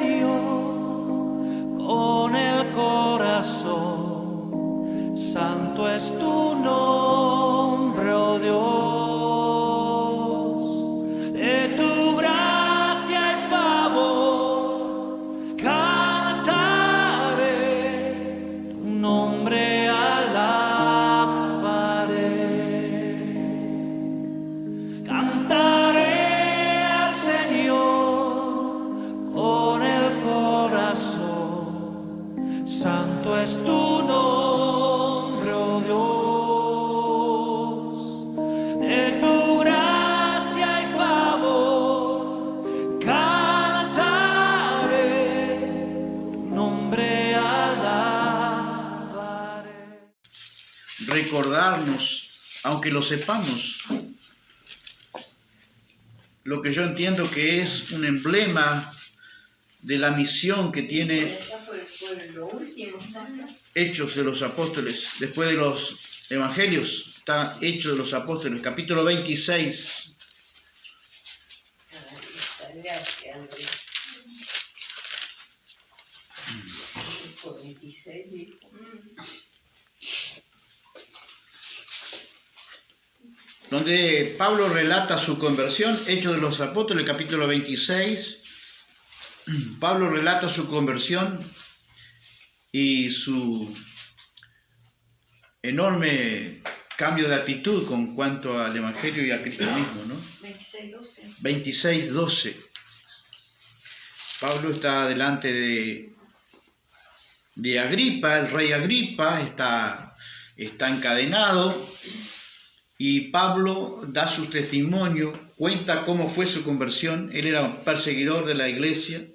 Señor con el corazón. Santo es tu nombre, oh Dios. De tu gracia y favor cantaré, tu nombre alabaré. Cantaré al Señor con el corazón. Santo es tu nombre, oh Dios. De tu gracia y favor cantaré, tu nombre alabaré. Recordarnos, aunque lo sepamos, lo que yo entiendo que es un emblema de la misión que tiene Hechos de los Apóstoles, después de los Evangelios, está Hechos de los Apóstoles, capítulo 26. Donde Pablo relata su conversión, Hechos de los Apóstoles, capítulo 26. Pablo relata su conversión y su enorme cambio de actitud con cuanto al Evangelio y al cristianismo, ¿no? 26:12. Pablo está delante de Agripa, el rey Agripa, está encadenado. Y Pablo da su testimonio, cuenta cómo fue su conversión. Él era un perseguidor de la iglesia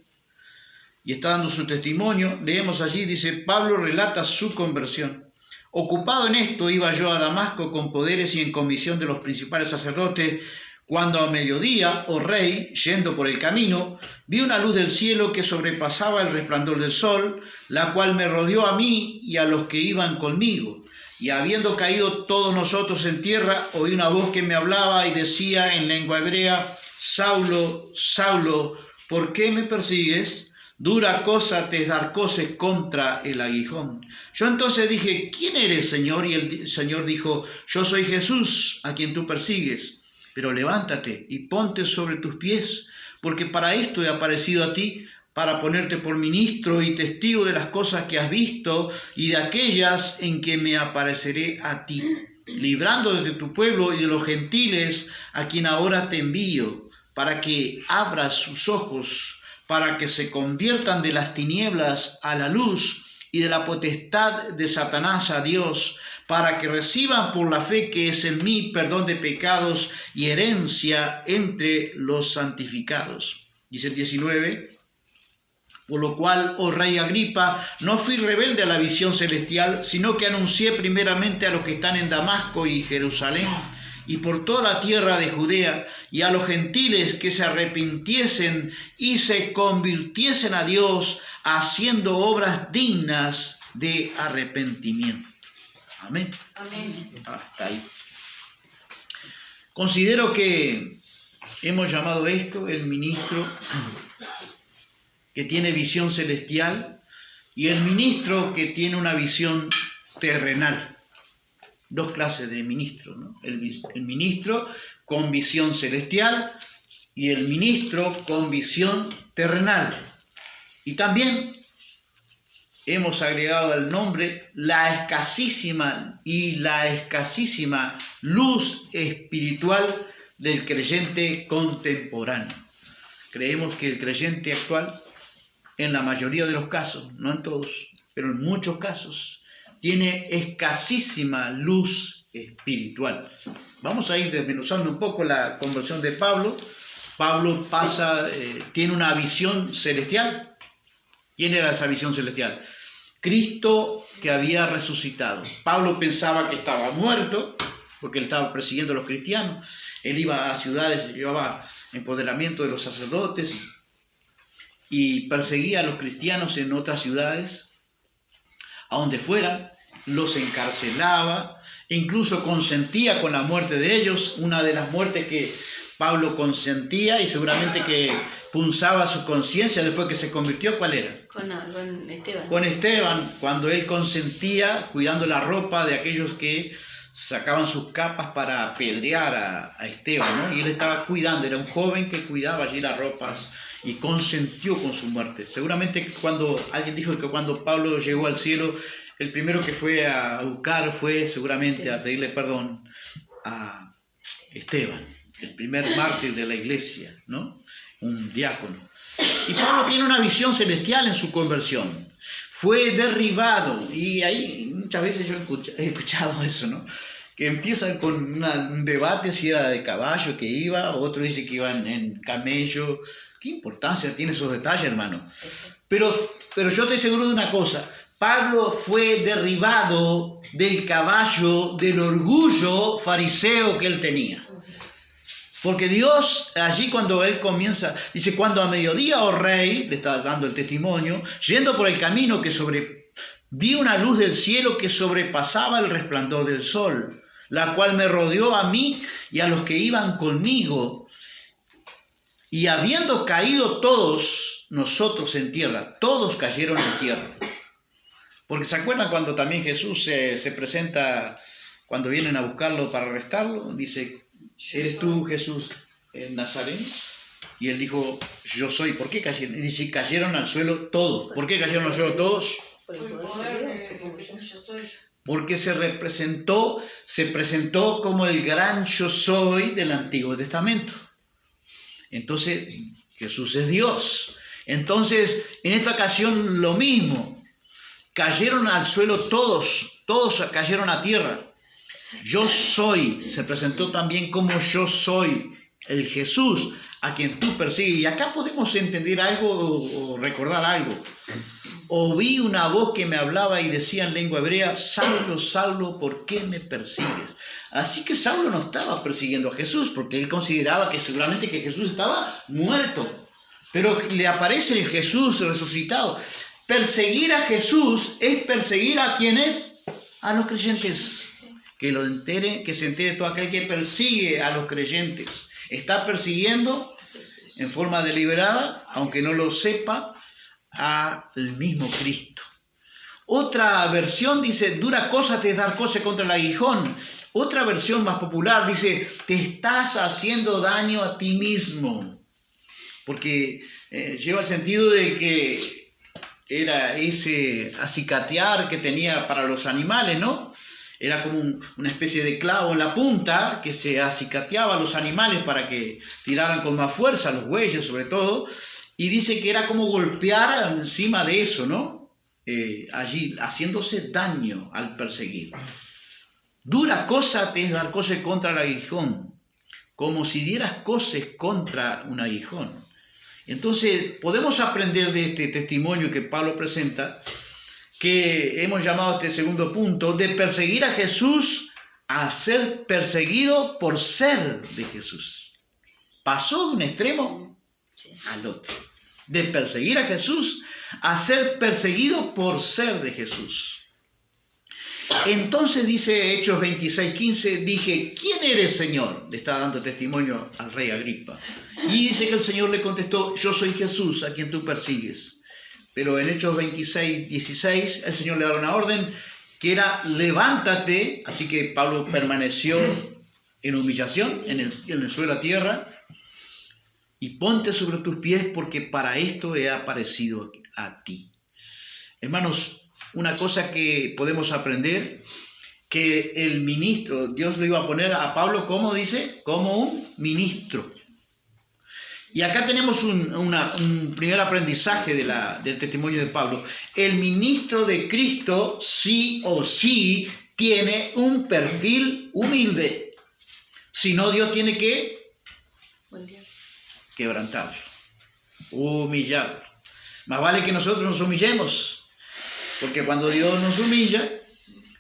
y está dando su testimonio. Leemos allí, dice, Pablo relata su conversión. Ocupado en esto, iba yo a Damasco con poderes y en comisión de los principales sacerdotes, cuando a mediodía, oh rey, yendo por el camino, vi una luz del cielo que sobrepasaba el resplandor del sol, la cual me rodeó a mí y a los que iban conmigo. Y habiendo caído todos nosotros en tierra, oí una voz que me hablaba y decía en lengua hebrea, Saulo, Saulo, ¿por qué me persigues? Dura cosa te es dar coces contra el aguijón. Yo entonces dije, ¿quién eres, Señor? Y el Señor dijo, yo soy Jesús, a quien tú persigues. Pero levántate y ponte sobre tus pies, porque para esto he aparecido a ti, para ponerte por ministro y testigo de las cosas que has visto y de aquellas en que me apareceré a ti, librando de tu pueblo y de los gentiles a quien ahora te envío, para que abras sus ojos, para que se conviertan de las tinieblas a la luz y de la potestad de Satanás a Dios, para que reciban por la fe que es en mí perdón de pecados y herencia entre los santificados. Dice el 19. Por lo cual, oh rey Agripa, no fui rebelde a la visión celestial, sino que anuncié primeramente a los que están en Damasco y Jerusalén, y por toda la tierra de Judea, y a los gentiles que se arrepintiesen y se convirtiesen a Dios, haciendo obras dignas de arrepentimiento. Amén. Amén. Hasta ahí. Considero que hemos llamado esto el ministro que tiene visión celestial y el ministro que tiene una visión terrenal. Dos clases de ministro, ¿no? El ministro con visión celestial y el ministro con visión terrenal. Y también hemos agregado al nombre la escasísima luz espiritual del creyente contemporáneo. Creemos que el creyente actual, en la mayoría de los casos, no en todos, pero en muchos casos, tiene escasísima luz espiritual. Vamos a ir desmenuzando un poco la conversión de Pablo. Pablo tiene una visión celestial. ¿Quién era esa visión celestial? Cristo que había resucitado. Pablo pensaba que estaba muerto, porque él estaba persiguiendo a los cristianos. Él iba a ciudades, llevaba empoderamiento de los sacerdotes, y perseguía a los cristianos en otras ciudades, a donde fueran, los encarcelaba, e incluso consentía con la muerte de ellos. Una de las muertes que Pablo consentía y seguramente que punzaba su conciencia después que se convirtió. ¿Cuál era? Con Esteban. Con Esteban, cuando él consentía cuidando la ropa de aquellos que sacaban sus capas para apedrear a Esteban, ¿no? Y él estaba cuidando, era un joven que cuidaba allí las ropas y consentió con su muerte. Seguramente cuando alguien dijo que cuando Pablo llegó al cielo, el primero que fue a buscar fue seguramente a pedirle perdón a Esteban, el primer mártir de la iglesia, ¿no? Un diácono. Y Pablo tiene una visión celestial en su conversión. Fue derribado, y ahí muchas veces yo he escuchado eso, ¿no? Que empiezan con un debate si era de caballo que iba, otro dice que iban en camello. ¿Qué importancia tiene esos detalles, hermano? Pero yo estoy seguro de una cosa. Pablo fue derribado del caballo del orgullo fariseo que él tenía. Porque Dios, allí cuando él comienza, dice, cuando a mediodía, oh rey, le está dando el testimonio, yendo por el camino vi una luz del cielo que sobrepasaba el resplandor del sol, la cual me rodeó a mí y a los que iban conmigo. Y habiendo caído todos nosotros en tierra, todos cayeron en tierra. Porque ¿se acuerdan cuando también Jesús se presenta, cuando vienen a buscarlo para arrestarlo? Dice, ¿eres tú Jesús el Nazareno? Y él dijo, yo soy. ¿Por qué cayeron? Y dice, cayeron al suelo todos. ¿Por qué cayeron al suelo todos? Porque se presentó como el gran yo soy del Antiguo Testamento. Entonces, Jesús es Dios. Entonces, en esta ocasión lo mismo. Cayeron al suelo todos cayeron a tierra. Yo soy, se presentó también como yo soy, el Jesús a quien tú persigues. Y acá podemos entender algo o recordar algo. Oí una voz que me hablaba y decía en lengua hebrea, Saulo, Saulo, ¿por qué me persigues? Así que Saulo no estaba persiguiendo a Jesús, porque él consideraba que seguramente que Jesús estaba muerto. Pero le aparece el Jesús resucitado. Perseguir a Jesús es perseguir a quienes, a los creyentes. Que se entere todo aquel que persigue a los creyentes. Está persiguiendo en forma deliberada, aunque no lo sepa, al mismo Cristo. Otra versión dice, dura cosa te es dar coce contra el aguijón. Otra versión más popular dice, te estás haciendo daño a ti mismo. Porque lleva el sentido de que era ese acicatear que tenía para los animales, ¿no? Era como una especie de clavo en la punta que se acicateaba a los animales para que tiraran con más fuerza, los bueyes sobre todo, y dice que era como golpear encima de eso, ¿no? Allí, haciéndose daño al perseguir. Dura cosa te es dar coces contra el aguijón, como si dieras coces contra un aguijón. Entonces, podemos aprender de este testimonio que Pablo presenta, que hemos llamado este segundo punto, de perseguir a Jesús a ser perseguido por ser de Jesús. Pasó de un extremo al otro. De perseguir a Jesús a ser perseguido por ser de Jesús. Entonces dice Hechos 26:15, dije, ¿quién eres, Señor? Le está dando testimonio al rey Agripa. Y dice que el Señor le contestó, yo soy Jesús a quien tú persigues. Pero en Hechos 26:16 el Señor le da una orden que era levántate. Así que Pablo permaneció en humillación, en el suelo a tierra. Y ponte sobre tus pies porque para esto he aparecido a ti. Hermanos, una cosa que podemos aprender, que el ministro, Dios lo iba a poner a Pablo, ¿cómo dice? Como un ministro. Y acá tenemos un primer aprendizaje del testimonio de Pablo. El ministro de Cristo sí o sí tiene un perfil humilde. Si no, Dios tiene que quebrantarlo, humillarlo. Más vale que nosotros nos humillemos, porque cuando Dios nos humilla,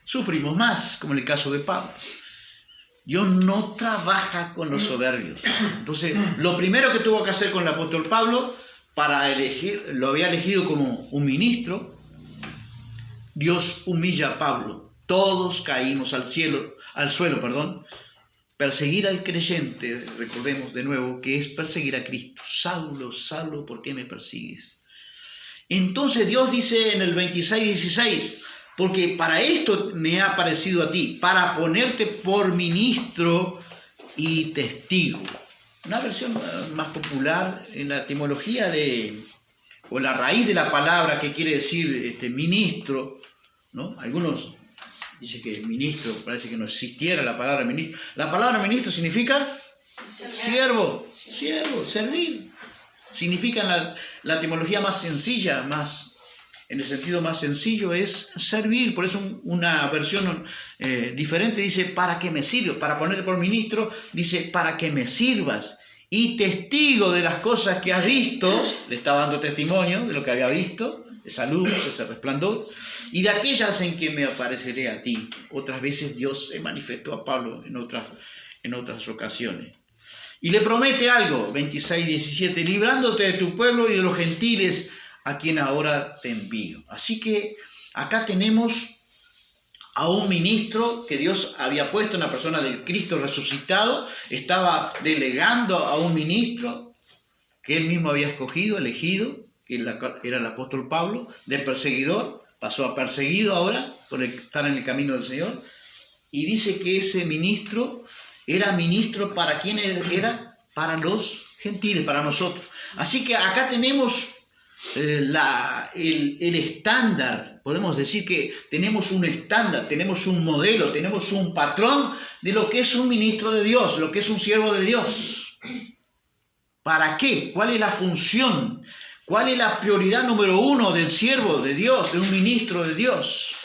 sufrimos más, como en el caso de Pablo. Dios no trabaja con los soberbios. Entonces, lo primero que tuvo que hacer con el apóstol Pablo, lo había elegido como un ministro, Dios humilla a Pablo. Todos caímos al suelo, Perseguir al creyente, recordemos de nuevo, que es perseguir a Cristo. Saulo, Saulo, ¿por qué me persigues? Entonces Dios dice en el 26:16, porque para esto me ha aparecido a ti, para ponerte por ministro y testigo. Una versión más popular en la etimología o la raíz de la palabra que quiere decir ministro, ¿no? Algunos dicen que ministro, parece que no existiera la palabra ministro. La palabra ministro significa siervo, servir. Significa la etimología más sencilla, en el sentido más sencillo es servir. Por eso una versión diferente dice para que me sirva, para poner por ministro, dice para que me sirvas. Y testigo de las cosas que has visto, le estaba dando testimonio de lo que había visto, esa luz, ese resplandor, y de aquellas en que me apareceré a ti. Otras veces Dios se manifestó a Pablo en otras ocasiones. Y le promete algo, 26:17, librándote de tu pueblo y de los gentiles a quien ahora te envío. Así que acá tenemos a un ministro que Dios había puesto en la persona del Cristo resucitado, estaba delegando a un ministro que él mismo había escogido, elegido, que era el apóstol Pablo, de perseguidor, pasó a perseguido ahora por estar en el camino del Señor, y dice que ese ministro era ministro para quienes era, para los gentiles, para nosotros. Así que acá tenemos el estándar, podemos decir que tenemos un estándar, tenemos un modelo, tenemos un patrón de lo que es un ministro de Dios, lo que es un siervo de Dios. ¿Para qué? ¿Cuál es la función? ¿Cuál es la prioridad número uno del siervo de Dios, de un ministro de Dios?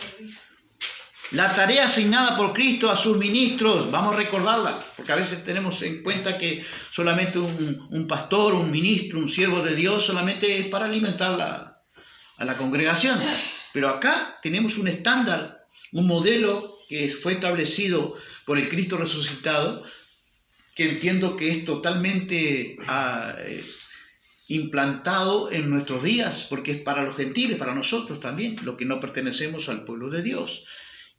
La tarea asignada por Cristo a sus ministros, vamos a recordarla, porque a veces tenemos en cuenta que solamente un pastor, un ministro, un siervo de Dios, solamente es para alimentar a la congregación. Pero acá tenemos un estándar, un modelo que fue establecido por el Cristo resucitado, que entiendo que es totalmente implantado en nuestros días, porque es para los gentiles, para nosotros también, los que no pertenecemos al pueblo de Dios.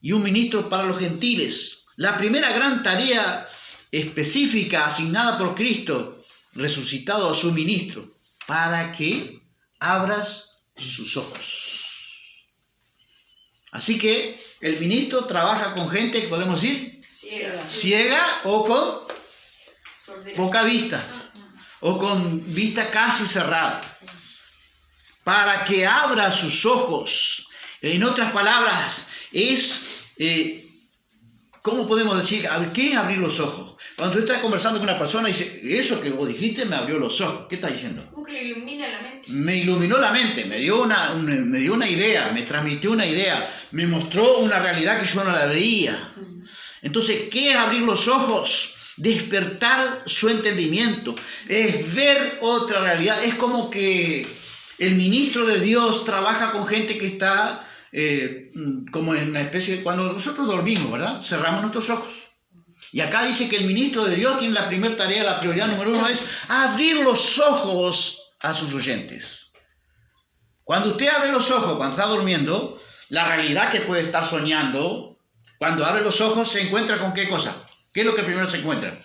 Y un ministro para los gentiles. La primera gran tarea específica asignada por Cristo, resucitado a su ministro, para que abras sus ojos. Así que el ministro trabaja con gente, podemos decir, ciega o con poca vista, o con vista casi cerrada, para que abra sus ojos. En otras palabras, ¿cómo podemos decir? ¿Qué es abrir los ojos? Cuando tú estás conversando con una persona y dice, eso que vos dijiste me abrió los ojos. ¿Qué estás diciendo? Como que le ilumina la mente. Me iluminó la mente, me dio una idea, me transmitió una idea, me mostró una realidad que yo no la veía. Entonces, ¿qué es abrir los ojos? Despertar su entendimiento, es ver otra realidad. Es como que el ministro de Dios trabaja con gente que está como en una especie de, cuando nosotros dormimos, ¿verdad? Cerramos nuestros ojos. Y acá dice que el ministro de Dios tiene la primera tarea, la prioridad número uno es abrir los ojos a sus oyentes. Cuando usted abre los ojos, cuando está durmiendo, la realidad que puede estar soñando, cuando abre los ojos se encuentra con ¿qué cosa? ¿Qué es lo que primero se encuentra?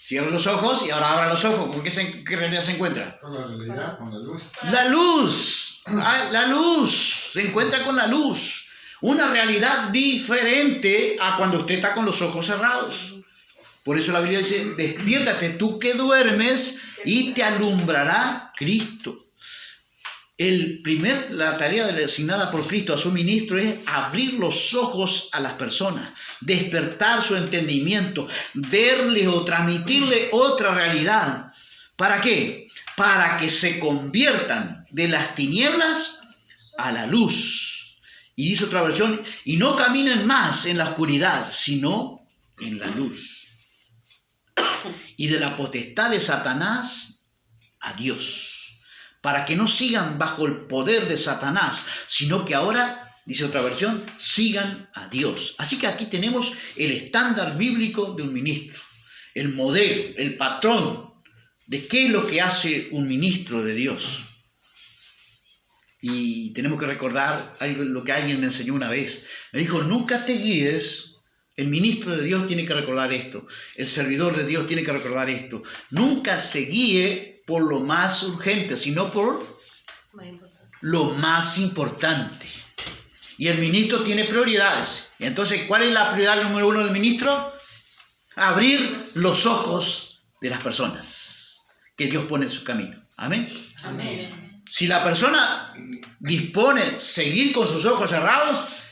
Cierra los ojos y ahora abra los ojos. ¿Con qué realidad se encuentra? Con la realidad, con la luz. La luz. La luz. Se encuentra con la luz. Una realidad diferente a cuando usted está con los ojos cerrados. Por eso la Biblia dice, despiértate tú que duermes y te alumbrará Cristo. La tarea asignada por Cristo a su ministro es abrir los ojos a las personas, despertar su entendimiento, verle o transmitirle otra realidad. ¿Para qué? Para que se conviertan de las tinieblas a la luz. Y dice otra versión, y no caminen más en la oscuridad, sino en la luz. Y de la potestad de Satanás a Dios. Para que no sigan bajo el poder de Satanás, sino que ahora, dice otra versión, sigan a Dios. Así que aquí tenemos el estándar bíblico de un ministro, el modelo, el patrón de qué es lo que hace un ministro de Dios. Y tenemos que recordar lo que alguien me enseñó una vez. Me dijo, nunca te guíes El ministro de Dios tiene que recordar esto. El servidor de Dios tiene que recordar esto. Nunca se guíe por lo más urgente, sino por lo más importante. Y el ministro tiene prioridades. Entonces, ¿cuál es la prioridad número 1 del ministro? Abrir los ojos de las personas que Dios pone en su camino. Amén. Amén. Si la persona dispone seguir con sus ojos cerrados,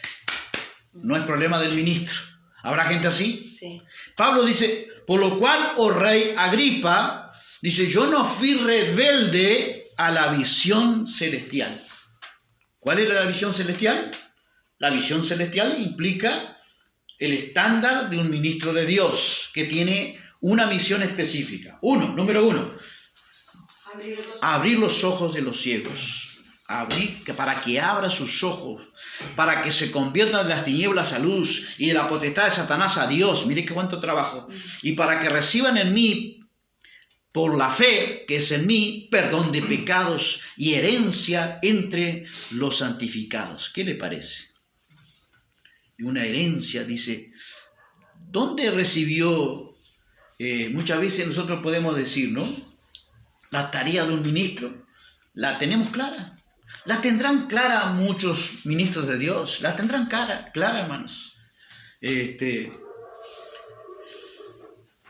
no es problema del ministro. ¿Habrá gente así? Sí. Pablo dice, por lo cual, oh rey Agripa, dice, yo no fui rebelde a la visión celestial. ¿Cuál era la visión celestial? La visión celestial implica el estándar de un ministro de Dios que tiene una misión específica. Número uno, abrir los ojos de los ciegos. Para que abra sus ojos, para que se conviertan de las tinieblas a luz y de la potestad de Satanás a Dios. Mire qué cuánto trabajo. Y para que reciban en mí, por la fe que es en mí, perdón de pecados y herencia entre los santificados. ¿Qué le parece? Una herencia, dice, ¿dónde recibió? Muchas veces nosotros podemos decir, ¿no? La tarea de un ministro, ¿la tenemos clara? La tendrán clara muchos ministros de Dios, la tendrán clara, hermanos.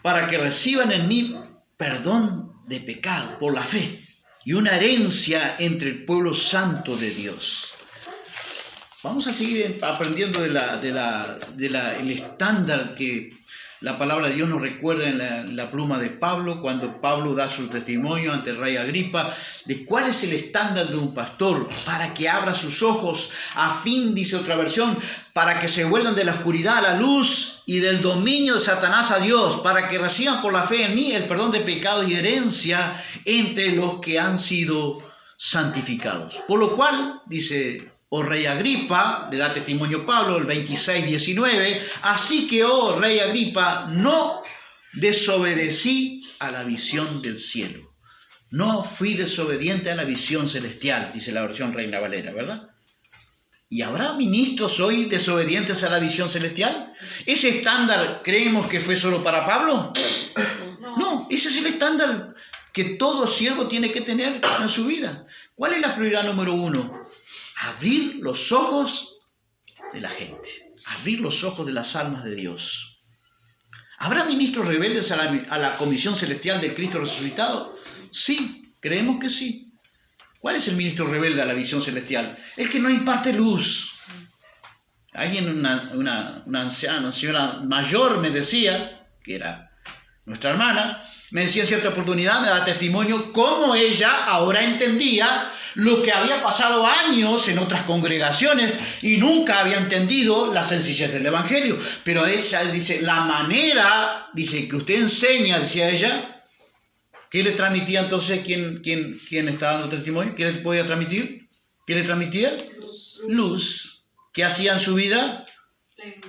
Para que reciban en mí perdón de pecado por la fe y una herencia entre el pueblo santo de Dios. Vamos a seguir aprendiendo el estándar que la palabra de Dios nos recuerda en la pluma de Pablo, cuando Pablo da su testimonio ante el rey Agripa, de cuál es el estándar de un pastor, para que abra sus ojos, a fin, dice otra versión, para que se vuelvan de la oscuridad a la luz y del dominio de Satanás a Dios, para que reciban por la fe en mí el perdón de pecados y herencia entre los que han sido santificados. Por lo cual, dice, oh rey Agripa, le da testimonio Pablo, el 26:19, así que, oh rey Agripa, no desobedecí a la visión del cielo. No fui desobediente a la visión celestial, dice la versión Reina Valera, ¿verdad? ¿Y habrá ministros hoy desobedientes a la visión celestial? ¿Ese estándar creemos que fue solo para Pablo? No, ese es el estándar que todo siervo tiene que tener en su vida. ¿Cuál es la prioridad número 1? Abrir los ojos de la gente, abrir los ojos de las almas de Dios. ¿Habrá ministros rebeldes a la comisión celestial de Cristo resucitado? Sí, creemos que sí. ¿Cuál es el ministro rebelde a la visión celestial? El que no imparte luz. Alguien, una anciana, una señora mayor me decía, que era nuestra hermana, me decía en cierta oportunidad, me da testimonio, cómo ella ahora entendía lo que había pasado años en otras congregaciones y nunca había entendido la sencillez del Evangelio. Pero ella dice, la manera, dice, que usted enseña, decía ella, ¿qué le transmitía entonces quién está dando testimonio? ¿Qué le podía transmitir? ¿Qué le transmitía? Luz. ¿Qué hacía en su vida?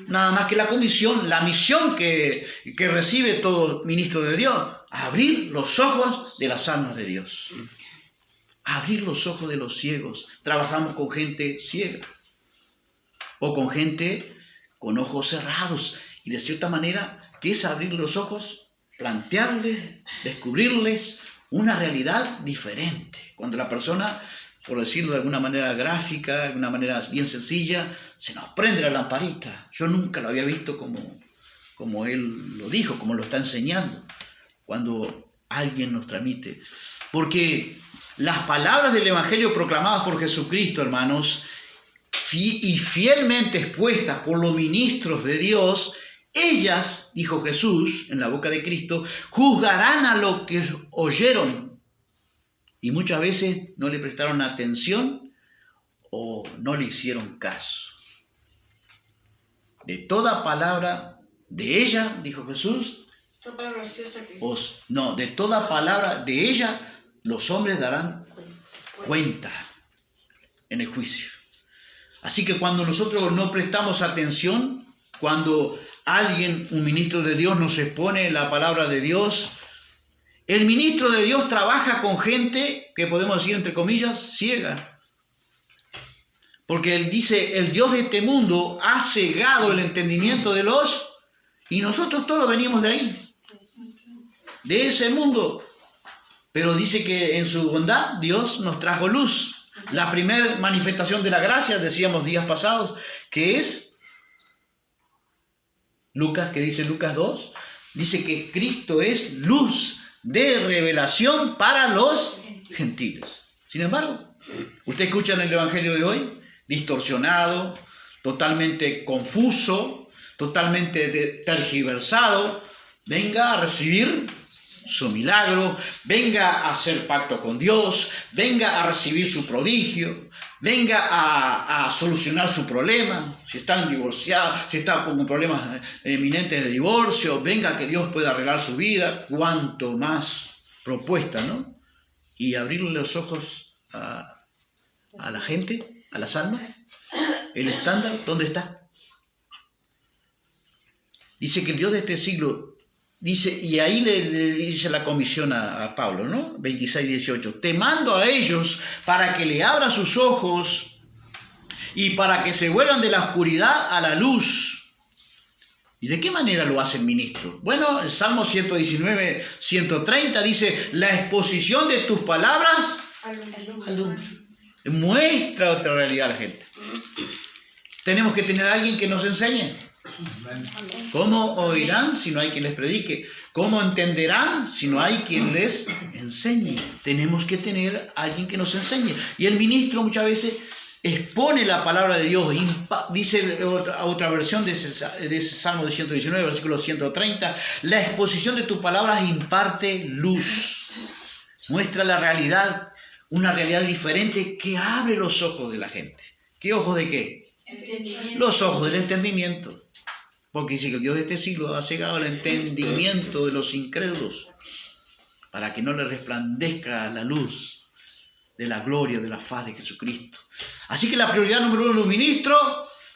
Nada más que la comisión, la misión que recibe todo ministro de Dios, abrir los ojos de las almas de Dios. Abrir los ojos de los ciegos. Trabajamos con gente ciega o con gente con ojos cerrados. Y de cierta manera, ¿qué es abrir los ojos? Plantearles, descubrirles una realidad diferente. Cuando la persona, por decirlo de alguna manera gráfica, de una manera bien sencilla, se nos prende la lamparita. Yo nunca lo había visto como él lo dijo, como lo está enseñando, cuando alguien nos transmite. Porque las palabras del Evangelio proclamadas por Jesucristo, hermanos, y fielmente expuestas por los ministros de Dios, ellas, dijo Jesús en la boca de Cristo, juzgarán a lo que oyeron. Y muchas veces no le prestaron atención o no le hicieron caso. De toda palabra de ella, dijo Jesús, de toda palabra de ella, los hombres darán cuenta en el juicio. Así que cuando nosotros no prestamos atención, cuando un ministro de Dios nos expone la palabra de Dios, el ministro de Dios trabaja con gente que podemos decir entre comillas ciega. Porque él dice, el Dios de este mundo ha cegado el entendimiento de los Y nosotros todos venimos de ahí, de ese mundo. Pero dice que en su bondad Dios nos trajo luz. La primera manifestación de la gracia, decíamos días pasados, que es Lucas, que dice Lucas 2, dice que Cristo es luz de revelación para los gentiles. Sin embargo, usted escucha en el Evangelio de hoy, distorsionado, totalmente confuso, totalmente tergiversado. Venga a recibir su milagro, venga a hacer pacto con Dios, venga a recibir su prodigio, venga a solucionar su problema, si están divorciados, si está con problemas eminentes de divorcio, venga que Dios pueda arreglar su vida, cuanto más propuesta, ¿no? Y abrirle los ojos a la gente, a las almas. El estándar, ¿dónde está? Dice que el Dios de este siglo, dice, y ahí le dice la comisión a Pablo, ¿no? 26, 18. Te mando a ellos para que le abran sus ojos y para que se vuelvan de la oscuridad a la luz. ¿Y de qué manera lo hace el ministro? Bueno, el Salmo 119, 130 dice, la exposición de tus palabras alumbra. Muestra otra realidad a la gente. Tenemos que tener a alguien que nos enseñe. ¿Cómo oirán si no hay quien les predique? ¿Cómo entenderán si no hay quien les enseñe? Tenemos que tener a alguien que nos enseñe. Y el ministro muchas veces expone la palabra de Dios. Dice otra versión de ese Salmo de 119, versículo 130, la exposición de tus palabras imparte luz. Muestra la realidad, una realidad diferente que abre los ojos de la gente. ¿Qué ojos de qué? Los ojos del entendimiento. Porque dice que el Dios de este siglo ha cegado el entendimiento de los incrédulos para que no le resplandezca la luz de la gloria, de la faz de Jesucristo. Así que la prioridad número uno de un ministro,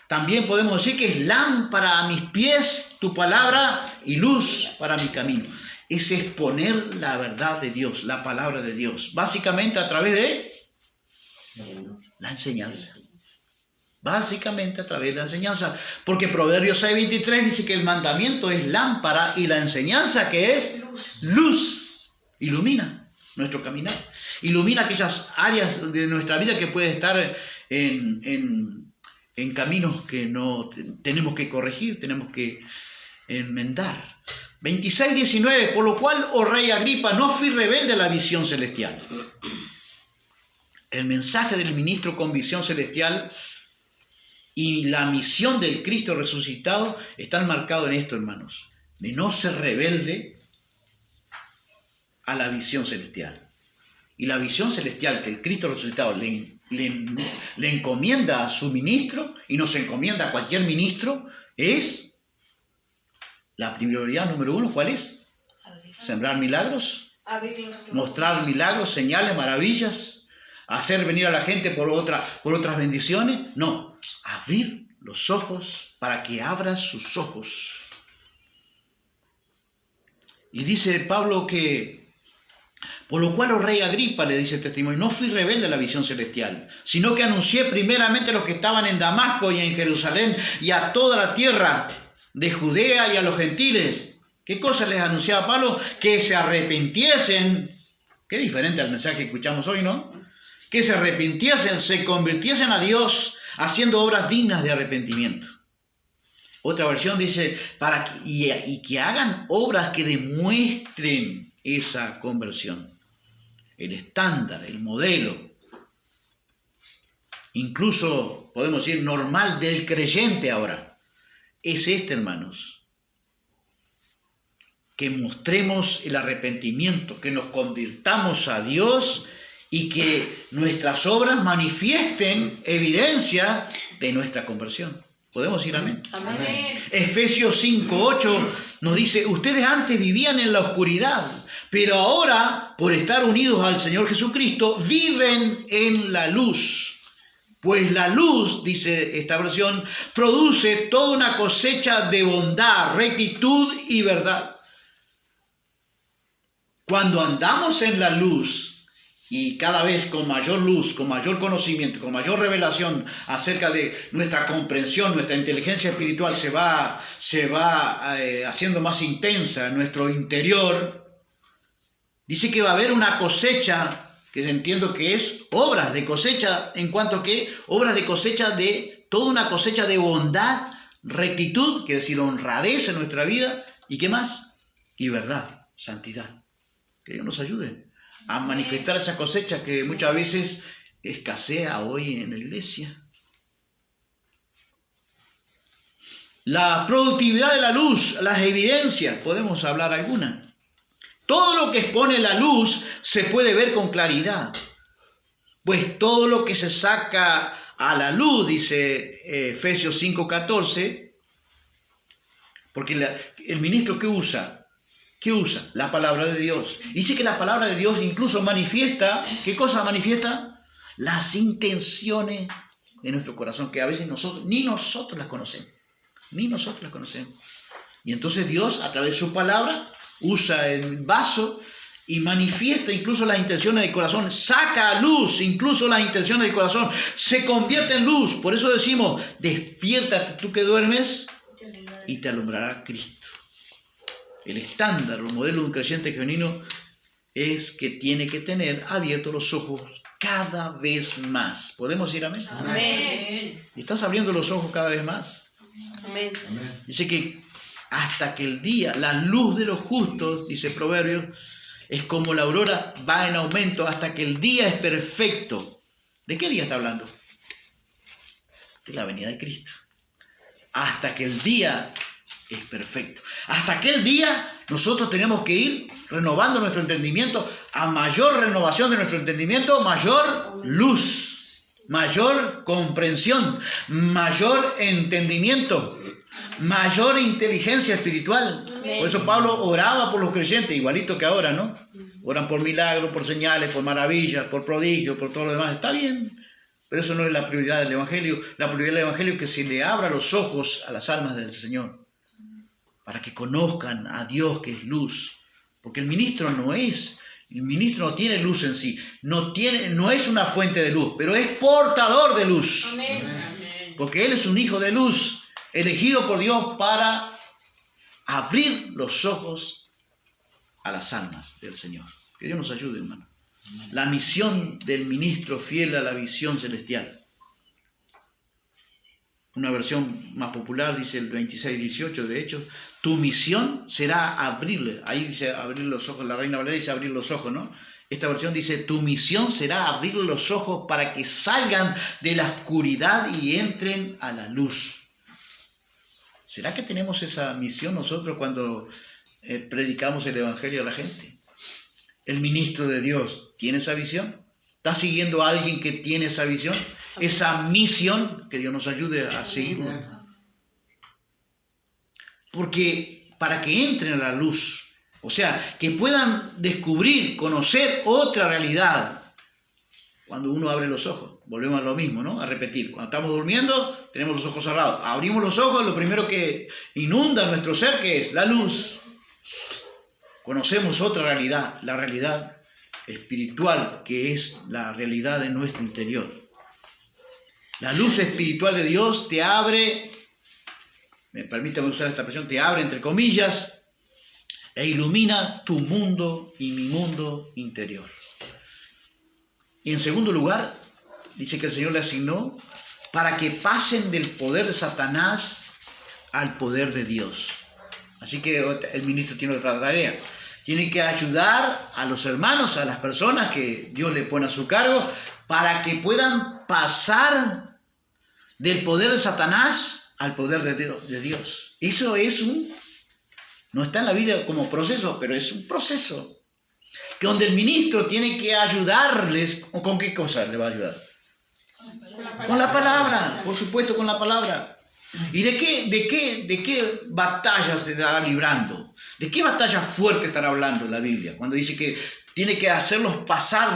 también podemos decir que es lámpara a mis pies tu palabra y luz para mi camino. Es exponer la verdad de Dios, la palabra de Dios, básicamente a través de la enseñanza. Básicamente a través de la enseñanza, porque Proverbios 6:23 dice que el mandamiento es lámpara y la enseñanza que es luz, ilumina nuestro caminar, ilumina aquellas áreas de nuestra vida que puede estar en caminos que no tenemos que corregir, tenemos que enmendar. 26:19, por lo cual, oh rey Agripa, no fui rebelde a la visión celestial. El mensaje del ministro con visión celestial y la misión del Cristo resucitado están marcados en esto, hermanos, de no ser rebelde a la visión celestial. Y la visión celestial que el Cristo resucitado le encomienda a su ministro y nos encomienda a cualquier ministro es la prioridad número uno. ¿Cuál es? Sembrar milagros, mostrar milagros, señales, maravillas, hacer venir a la gente por otras bendiciones. No, abrir los ojos para que abra sus ojos. Y dice Pablo que, por lo cual, oh rey Agripa, le dice el testimonio, no fui rebelde a la visión celestial, sino que anuncié primeramente a los que estaban en Damasco y en Jerusalén y a toda la tierra de Judea y a los gentiles. ¿Qué cosa les anunciaba Pablo? Que se arrepintiesen. Qué diferente al mensaje que escuchamos hoy, ¿no? Que se arrepintiesen, se convirtiesen a Dios, haciendo obras dignas de arrepentimiento. Otra versión dice, y que hagan obras que demuestren esa conversión. El estándar, el modelo, incluso podemos decir normal del creyente ahora, es hermanos. Que mostremos el arrepentimiento, que nos convirtamos a Dios y que nuestras obras manifiesten evidencia de nuestra conversión. ¿Podemos decir amén? Amén. Efesios 5:8 nos dice, ustedes antes vivían en la oscuridad, pero ahora, por estar unidos al Señor Jesucristo, viven en la luz. Pues la luz, dice esta versión, produce toda una cosecha de bondad, rectitud y verdad. Cuando andamos en la luz, y cada vez con mayor luz, con mayor conocimiento, con mayor revelación acerca de nuestra comprensión, nuestra inteligencia espiritual se va haciendo más intensa en nuestro interior, dice que va a haber una cosecha, que entiendo que es obras de cosecha, en cuanto que obras de cosecha de toda una cosecha de bondad, rectitud, que es decir, honradez en nuestra vida, y qué más, y verdad, santidad. Que Dios nos ayude a manifestar esa cosecha que muchas veces escasea hoy en la iglesia. La productividad de la luz, las evidencias, podemos hablar alguna. Todo lo que expone la luz se puede ver con claridad, pues todo lo que se saca a la luz, dice Efesios 5:14, porque el ministro ¿qué usa? ¿Qué usa? La palabra de Dios. Dice que la palabra de Dios incluso manifiesta, ¿qué cosa manifiesta? Las intenciones de nuestro corazón, que a veces ni nosotros las conocemos. Ni nosotros las conocemos. Y entonces Dios, a través de su palabra, usa el vaso y manifiesta incluso las intenciones del corazón. Saca a luz incluso las intenciones del corazón. Se convierte en luz. Por eso decimos, despiértate tú que duermes y te alumbrará Cristo. El estándar, el modelo de un creyente genuino es que tiene que tener abiertos los ojos cada vez más. ¿Podemos decir amén? Amén. ¿Estás abriendo los ojos cada vez más? Amén. Dice que hasta que el día, la luz de los justos, dice Proverbios, es como la aurora, va en aumento hasta que el día es perfecto. ¿De qué día está hablando? De la venida de Cristo. Hasta que el día es perfecto. Hasta aquel día nosotros tenemos que ir renovando nuestro entendimiento. A mayor renovación de nuestro entendimiento, mayor luz, mayor comprensión, mayor entendimiento, mayor inteligencia espiritual. Por eso Pablo oraba por los creyentes, igualito que ahora, ¿no? Oran por milagros, por señales, por maravillas, por prodigios, por todo lo demás. Está bien, pero eso no es la prioridad del Evangelio. La prioridad del Evangelio es que se le abra los ojos a las almas del Señor, para que conozcan a Dios que es luz. Porque el ministro no tiene luz en sí, no es una fuente de luz, pero es portador de luz. Amén. Porque él es un hijo de luz, elegido por Dios para abrir los ojos a las almas del Señor. Que Dios nos ayude, hermano. La misión del ministro fiel a la visión celestial. Una versión más popular dice el 26-18, de hecho, tu misión será abrirle, ahí dice abrir los ojos, la Reina Valera dice abrir los ojos, ¿no? Esta versión dice, tu misión será abrir los ojos para que salgan de la oscuridad y entren a la luz. ¿Será que tenemos esa misión nosotros cuando predicamos el Evangelio a la gente? ¿El ministro de Dios tiene esa visión? ¿Está siguiendo a alguien que tiene esa visión? Esa misión, que Dios nos ayude a seguirlo. Porque para que entren a la luz, o sea, que puedan descubrir, conocer otra realidad, cuando uno abre los ojos, volvemos a lo mismo, ¿no? A repetir, cuando estamos durmiendo, tenemos los ojos cerrados, abrimos los ojos, lo primero que inunda nuestro ser, ¿qué es? La luz. Conocemos otra realidad, la realidad espiritual, que es la realidad de nuestro interior. La luz espiritual de Dios te abre, permítame usar esta expresión, te abre entre comillas e ilumina tu mundo y mi mundo interior. Y en segundo lugar, dice que el Señor le asignó para que pasen del poder de Satanás al poder de Dios. Así que el ministro tiene otra tarea. Tiene que ayudar a los hermanos, a las personas que Dios le pone a su cargo, para que puedan pasar del poder de Satanás al poder de Dios. Eso no está en la Biblia como proceso, pero es un proceso. Que donde el ministro tiene que ayudarles, ¿con qué cosa le va a ayudar? Con la palabra, por supuesto, con la palabra. ¿Y de qué batallas se estará librando? ¿De qué batalla fuerte estará hablando la Biblia? Cuando dice que tiene que hacerlos pasar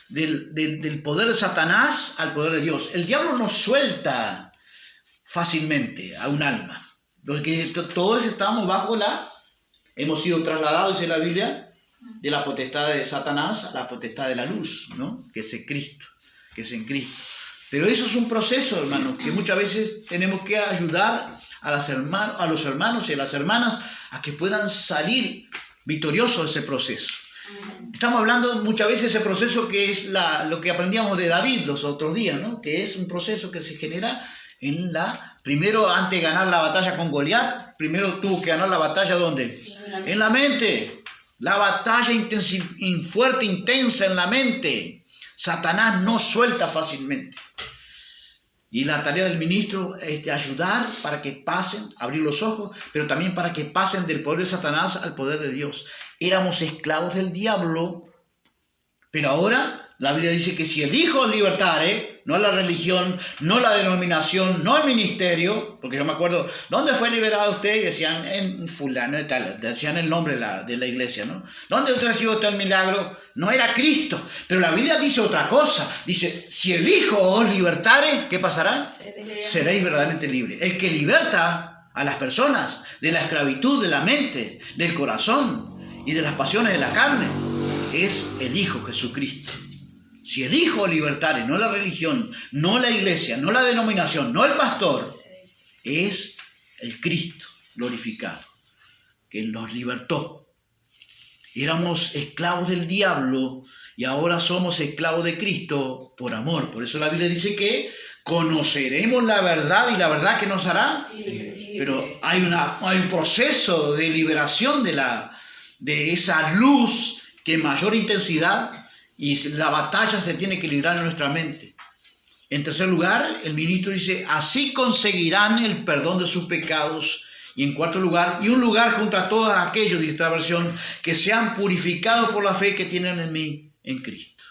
del poder de Satanás al poder de Dios. El diablo no suelta fácilmente a un alma. Porque todos estamos hemos sido trasladados, dice la Biblia, de la potestad de Satanás a la potestad de la luz, ¿no? Que es en Cristo, que es en Cristo. Pero eso es un proceso, hermanos, que muchas veces tenemos que ayudar a los hermanos y a las hermanas a que puedan salir victoriosos de ese proceso. Estamos hablando muchas veces de ese proceso que es lo que aprendíamos de David los otros días, ¿no? Que es un proceso que se genera primero, antes de ganar la batalla con Goliat, primero tuvo que ganar la batalla ¿dónde? En la mente. La batalla fuerte, intensa en la mente. Satanás no suelta fácilmente. Y la tarea del ministro es de ayudar para que pasen, abrir los ojos, pero también para que pasen del poder de Satanás al poder de Dios. Éramos esclavos del diablo, pero ahora la Biblia dice que si el Hijo os libertare, no la religión, no la denominación, no el ministerio, porque yo me acuerdo, ¿dónde fue liberado usted? Y decían, en fulano y tal, decían el nombre de la iglesia, ¿no? ¿Dónde usted recibió todo el milagro? No era Cristo, pero la Biblia dice otra cosa, dice, si el Hijo os libertare, ¿qué pasará? Seréis verdaderamente libres. El que liberta a las personas de la esclavitud de la mente, del corazón y de las pasiones de la carne, es el Hijo Jesucristo. Si el Hijo libertare, no la religión, no la iglesia, no la denominación, no el pastor, es el Cristo glorificado, que nos libertó. Éramos esclavos del diablo y ahora somos esclavos de Cristo por amor. Por eso la Biblia dice que conoceremos la verdad y la verdad que nos hará. Pero hay un proceso de liberación de esa luz que en mayor intensidad, y la batalla se tiene que librar en nuestra mente. En tercer lugar, el ministro dice, así conseguirán el perdón de sus pecados. Y en cuarto lugar, y un lugar junto a todos aquellos, dice esta versión, que sean purificados por la fe que tienen en mí, en Cristo.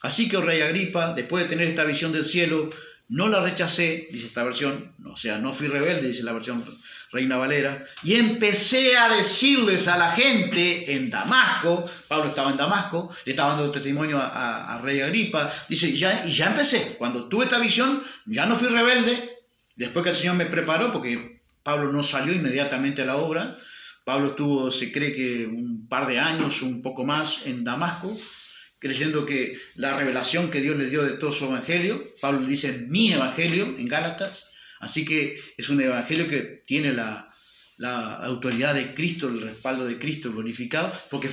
Así que, oh rey Agripa, después de tener esta visión del cielo, no la rechacé, dice esta versión, o sea, no fui rebelde, dice la versión Reina Valera, y empecé a decirles a la gente en Damasco, Pablo estaba en Damasco, le estaba dando testimonio a rey Agripa, dice, ya empecé, cuando tuve esta visión, ya no fui rebelde, después que el Señor me preparó, porque Pablo no salió inmediatamente a la obra, Pablo estuvo, se cree que un par de años, un poco más, en Damasco, creyendo que la revelación que Dios le dio de todo su evangelio, Pablo le dice mi evangelio en Gálatas, así que es un evangelio que tiene la autoridad de Cristo, el respaldo de Cristo glorificado, porque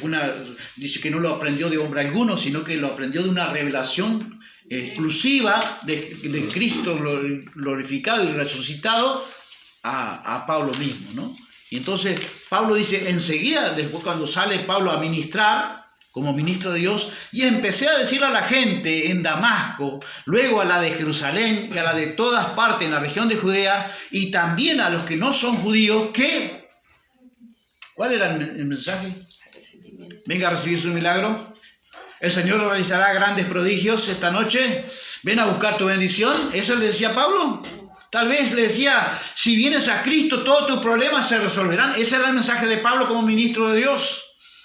dice que no lo aprendió de hombre alguno, sino que lo aprendió de una revelación exclusiva de Cristo glorificado y resucitado a Pablo mismo, ¿no? Y entonces Pablo dice, enseguida, después cuando sale Pablo a ministrar, como ministro de Dios, y empecé a decir a la gente en Damasco, luego a la de Jerusalén y a la de todas partes en la región de Judea, y también a los que no son judíos, que, ¿cuál era el mensaje? Venga a recibir su milagro. El Señor realizará grandes prodigios esta noche. Ven a buscar tu bendición. ¿Eso le decía Pablo? Tal vez le decía, si vienes a Cristo, todos tus problemas se resolverán. Ese era el mensaje de Pablo como ministro de Dios.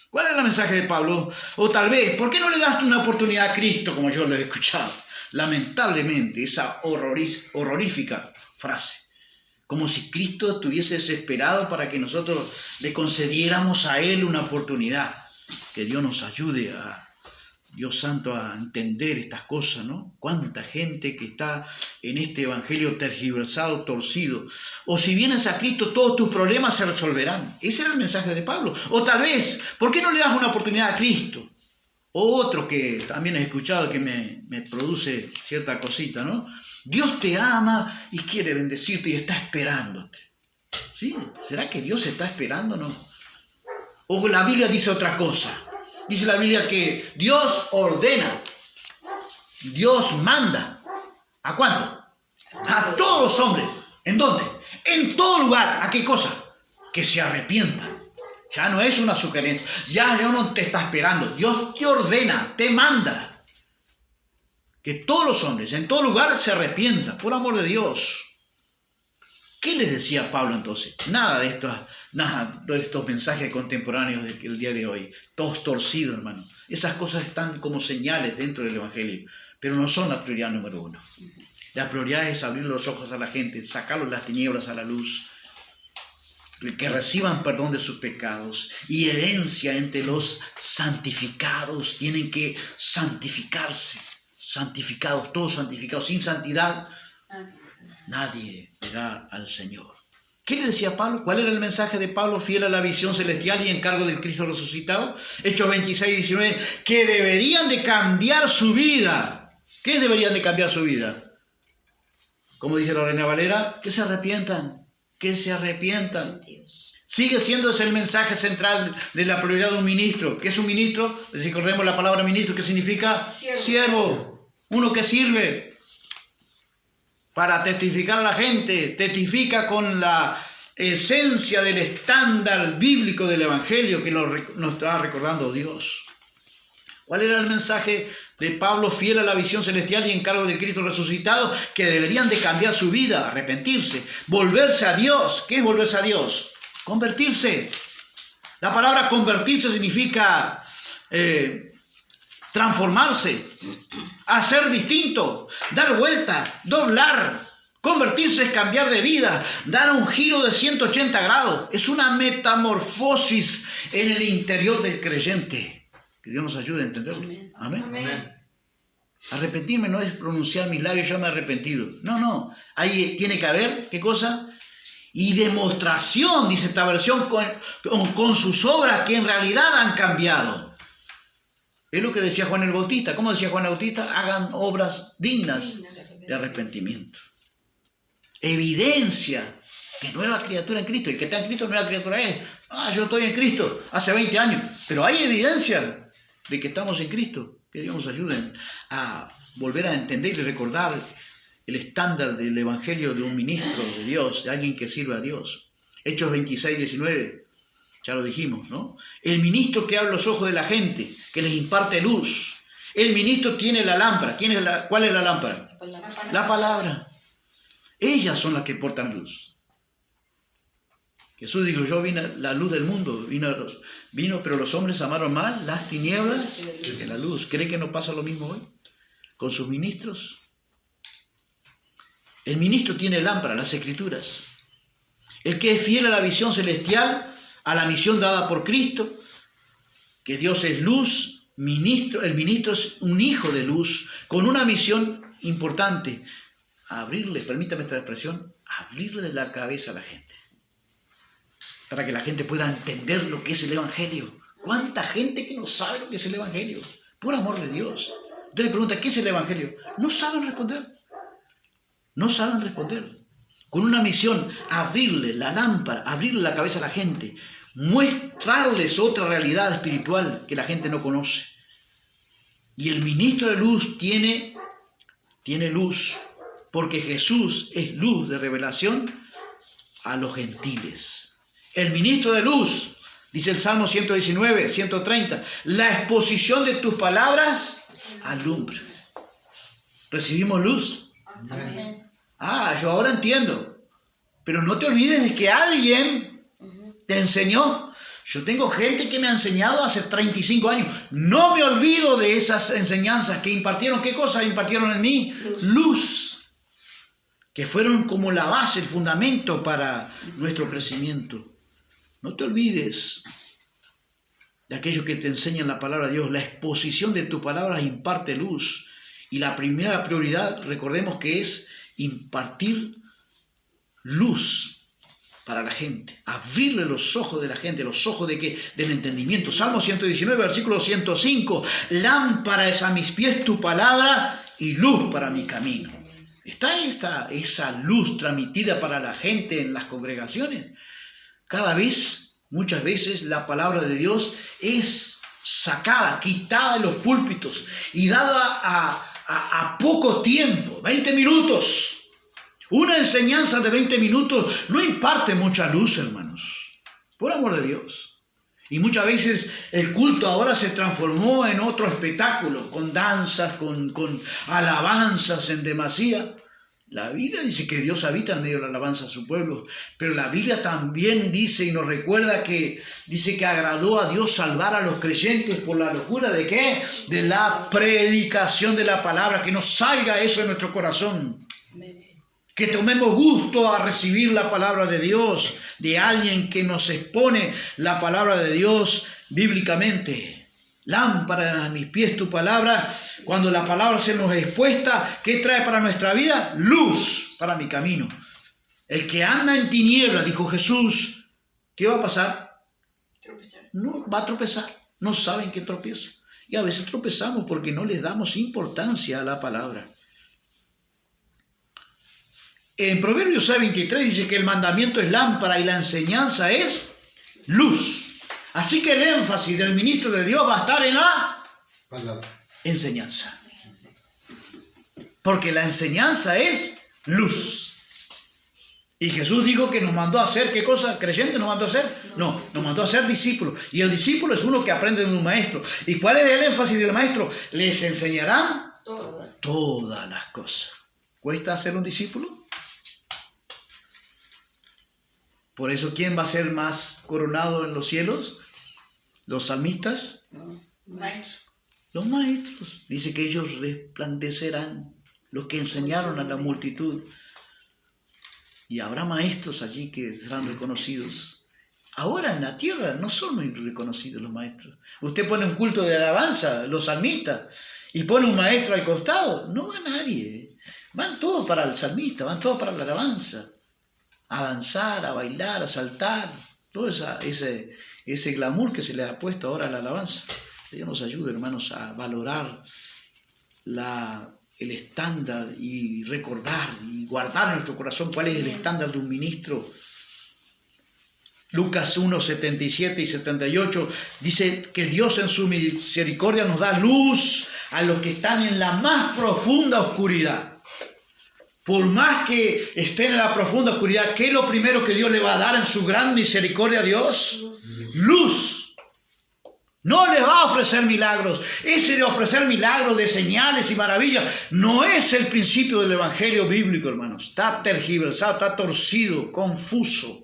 ¿Cuál es el mensaje de Pablo? O tal vez, ¿por qué no le das una oportunidad a Cristo como yo lo he escuchado? Lamentablemente, esa horrorífica frase. Como si Cristo estuviese desesperado para que nosotros le concediéramos a Él una oportunidad. Que Dios nos ayude Dios Santo, a entender estas cosas, ¿no? Cuánta gente que está en este evangelio tergiversado, torcido. O si vienes a Cristo, todos tus problemas se resolverán. Ese era el mensaje de Pablo. O tal vez, ¿por qué no le das una oportunidad a Cristo? O otro que también he escuchado que me produce cierta cosita, ¿no? Dios te ama y quiere bendecirte y está esperándote. ¿Sí? ¿Será que Dios está esperando, no? O la Biblia dice otra cosa. Dice la Biblia que Dios ordena, Dios manda. ¿A cuánto? A todos los hombres. ¿En dónde? En todo lugar. ¿A qué cosa? Que se arrepientan. Ya no es una sugerencia. Ya no te está esperando. Dios te ordena, te manda. Que todos los hombres en todo lugar se arrepientan. Por amor de Dios. ¿Qué les decía Pablo entonces? Nada de estos mensajes contemporáneos del día de hoy. Todos torcidos, hermano. Esas cosas están como señales dentro del Evangelio, pero no son la prioridad número uno. La prioridad es abrir los ojos a la gente, sacarlos de las tinieblas a la luz. que reciban perdón de sus pecados y herencia entre los santificados. Tienen que santificarse, santificados, todos santificados. Sin santidad nadie verá al Señor. ¿Qué le decía Pablo? ¿Cuál era el mensaje de Pablo, fiel a la visión celestial y encargo del Cristo resucitado? Hechos 26, 19, que deberían de cambiar su vida. ¿Qué deberían de cambiar su vida? Como dice la Reina Valera, que se arrepientan, que se arrepientan. Sigue siendo ese el mensaje central de la prioridad de un ministro. ¿Qué es un ministro? Recordemos la palabra ministro, ¿qué significa? Siervo. Uno que sirve para testificar a la gente, testifica con la esencia del estándar bíblico del Evangelio que nos está recordando Dios. ¿Cuál era el mensaje de Pablo, fiel a la visión celestial y encargo del Cristo resucitado? Que deberían de cambiar su vida, arrepentirse, volverse a Dios. ¿Qué es volverse a Dios? Convertirse. La palabra convertirse significa transformarse, hacer distinto, dar vuelta, doblar. Convertirse es cambiar de vida, dar un giro de 180 grados. Es una metamorfosis en el interior del creyente. Que Dios nos ayude a entenderlo. Amén. Amén. Arrepentirme no es pronunciar mis labios, yo me he arrepentido. No. Ahí tiene que haber, ¿qué cosa? Y demostración, dice esta versión, con sus obras que en realidad han cambiado. Es lo que decía Juan el Bautista. ¿Cómo decía Juan el Bautista? Hagan obras dignas de arrepentimiento. Evidencia que nueva criatura en Cristo. El que está en Cristo, nueva criatura es. Yo estoy en Cristo hace 20 años. Pero hay evidencia de que estamos en Cristo. Que Dios nos ayude a volver a entender y recordar el estándar del Evangelio de un ministro de Dios, de alguien que sirve a Dios. Hechos 26, 19. Ya lo dijimos, ¿no? El ministro que abre los ojos de la gente, que les imparte luz. El ministro tiene la lámpara. ¿Cuál es la lámpara? La palabra. Ellas son las que portan luz. Jesús dijo, yo vine la luz del mundo, vino, pero los hombres amaron más las tinieblas que la luz. ¿Cree que no pasa lo mismo hoy con sus ministros? El ministro tiene lámpara, las Escrituras. El que es fiel a la visión celestial, a la misión dada por Cristo, que Dios es luz, el ministro es un hijo de luz, con una misión importante, abrirle, permítame esta expresión, abrirle la cabeza a la gente, para que la gente pueda entender lo que es el Evangelio. ¿Cuánta gente que no sabe lo que es el Evangelio? Por amor de Dios. Usted le pregunta, ¿qué es el Evangelio? No saben responder. No saben responder. Con una misión, abrirle la lámpara, abrirle la cabeza a la gente, mostrarles otra realidad espiritual que la gente no conoce. Y el ministro de luz tiene luz, porque Jesús es luz de revelación a los gentiles. El ministro de luz, dice el Salmo 119, 130, la exposición de tus palabras alumbra. ¿Recibimos luz? Amén. Yo ahora entiendo. Pero no te olvides de que alguien te enseñó. Yo tengo gente que me ha enseñado hace 35 años. No me olvido de esas enseñanzas que impartieron. ¿Qué cosas impartieron en mí? Luz. Que fueron como la base, el fundamento para nuestro crecimiento. No te olvides de aquellos que te enseñan la palabra de Dios. La exposición de tu palabra imparte luz. Y la primera prioridad, recordemos que es impartir luz para la gente, abrirle los ojos de la gente, los ojos del entendimiento. Salmo 119, versículo 105, lámpara es a mis pies tu palabra y luz para mi camino. ¿Está esa luz transmitida para la gente en las congregaciones? Muchas veces la palabra de Dios es sacada, quitada de los púlpitos y dada a poco tiempo, 20 minutos. Una enseñanza de 20 minutos no imparte mucha luz, hermanos, por amor de Dios. Y muchas veces el culto ahora se transformó en otro espectáculo, con danzas, con alabanzas en demasía. La Biblia dice que Dios habita en medio de la alabanza a su pueblo, pero la Biblia también dice y nos recuerda que dice que agradó a Dios salvar a los creyentes por la locura de ¿qué? De la predicación de la palabra, que nos salga eso en nuestro corazón. Que tomemos gusto a recibir la palabra de Dios, de alguien que nos expone la palabra de Dios bíblicamente. Lámpara a mis pies tu palabra. Cuando la palabra se nos expuesta, ¿qué trae para nuestra vida? Luz para mi camino. El que anda en tinieblas, dijo Jesús, ¿qué va a pasar? Tropezar. No, va a tropezar. No saben que tropieza. Y a veces tropezamos porque no le damos importancia a la palabra. En Proverbios 6:23 dice que el mandamiento es lámpara y la enseñanza es luz. Así que el énfasis del ministro de Dios va a estar en la palabra. Enseñanza. Porque la enseñanza es luz. Y Jesús dijo que nos mandó a hacer, ¿qué cosa? ¿Creyente nos mandó a hacer? No, nos mandó a ser discípulos. Y el discípulo es uno que aprende de un maestro. ¿Y cuál es el énfasis del maestro? Les enseñarán todas las cosas. ¿Cuesta ser un discípulo? Por eso, ¿quién va a ser más coronado en los cielos? ¿Los salmistas? Maestro. Los maestros. Dice que ellos resplandecerán, los que enseñaron a la multitud. Y habrá maestros allí que serán reconocidos. Ahora en la tierra no son muy reconocidos los maestros. Usted pone un culto de alabanza, los salmistas, y pone un maestro al costado. No va nadie. Van todos para el salmista, van todos para la alabanza. A danzar, a bailar, a saltar. Todo ese glamour que se le ha puesto ahora a la alabanza. Dios nos ayude, hermanos, a valorar el estándar y recordar y guardar en nuestro corazón cuál es el estándar de un ministro. Lucas 1, 77 y 78 dice que Dios en su misericordia nos da luz a los que están en la más profunda oscuridad. Por más que estén en la profunda oscuridad, ¿qué es lo primero que Dios le va a dar en su gran misericordia a Dios? Luz. No les va a ofrecer milagros. Ese de ofrecer milagros, de señales y maravillas, no es el principio del evangelio bíblico, hermanos. Está tergiversado, está torcido, confuso.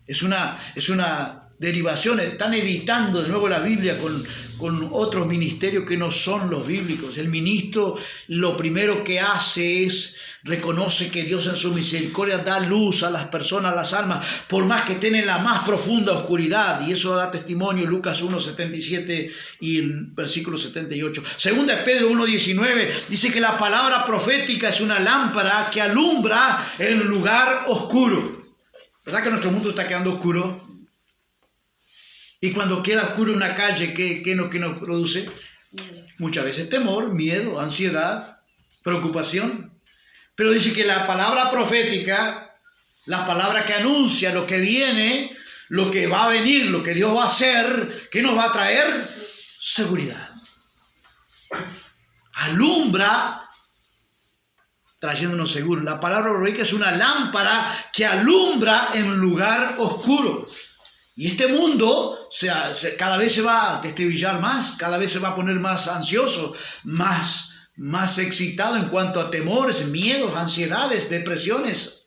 Es una derivación. Están editando de nuevo la Biblia con otros ministerios que no son los bíblicos. El ministro lo primero que hace es reconoce que Dios en su misericordia da luz a las personas, a las almas, por más que estén en la más profunda oscuridad. Y eso da testimonio Lucas 1, 77 y el versículo 78. Segunda de Pedro 1, 19 dice que la palabra profética es una lámpara que alumbra el lugar oscuro. ¿Verdad que nuestro mundo está quedando oscuro? Y cuando queda oscuro una calle, ¿qué nos produce? Miedo. Muchas veces temor, miedo, ansiedad, preocupación. Pero dice que la palabra profética, la palabra que anuncia lo que viene, lo que va a venir, lo que Dios va a hacer, ¿qué nos va a traer? Seguridad. Alumbra trayéndonos seguro. La palabra profética es una lámpara que alumbra en un lugar oscuro. Y este mundo cada vez se va a testibillar más, cada vez se va a poner más ansioso, más excitado en cuanto a temores, miedos, ansiedades, depresiones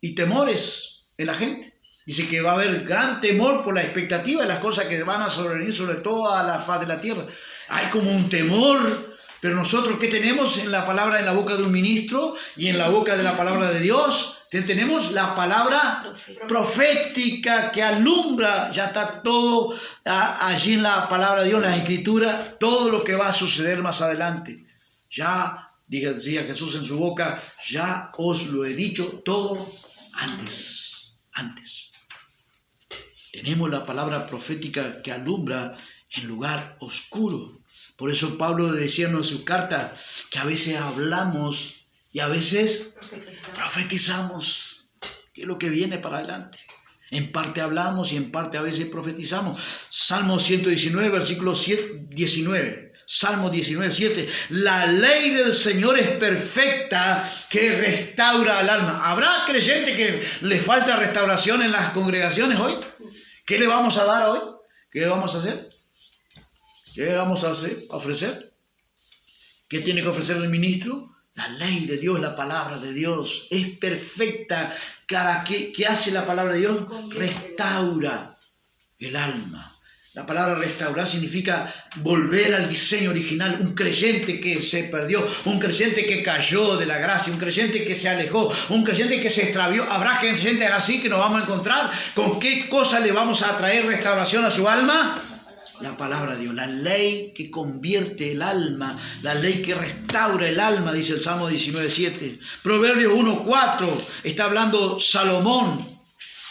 y temores en la gente. Dice que va a haber gran temor por la expectativa de las cosas que van a sobrevenir sobre toda la faz de la tierra. Hay como un temor, pero nosotros ¿qué tenemos en la palabra en la boca de un ministro y en la boca de la palabra de Dios? Tenemos la palabra profética que alumbra, ya está todo allí en la palabra de Dios, en las escrituras, todo lo que va a suceder más adelante. Ya, decía Jesús en su boca, ya os lo he dicho todo antes. Tenemos la palabra profética que alumbra en lugar oscuro. Por eso Pablo decía en su carta que a veces hablamos y a veces profetizamos, que es lo que viene para adelante. En parte hablamos y en parte a veces profetizamos. Salmo 119, versículo 19. Salmo 19, 7. La ley del Señor es perfecta, que restaura al alma. ¿Habrá creyente que le falta restauración en las congregaciones hoy? ¿Qué le vamos a dar hoy? ¿Qué le vamos a hacer? ¿Qué le vamos a ofrecer? ¿Qué tiene que ofrecer el ministro? La ley de Dios, la palabra de Dios es perfecta. ¿Qué hace la palabra de Dios? Restaura el alma. La palabra restaurar significa volver al diseño original. Un creyente que se perdió, un creyente que cayó de la gracia, un creyente que se alejó, un creyente que se extravió. Habrá creyentes así que nos vamos a encontrar. ¿Con qué cosa le vamos a traer restauración a su alma? La palabra de Dios, la ley que convierte el alma, la ley que restaura el alma, dice el Salmo 19:7. Proverbios 1:4 está hablando Salomón.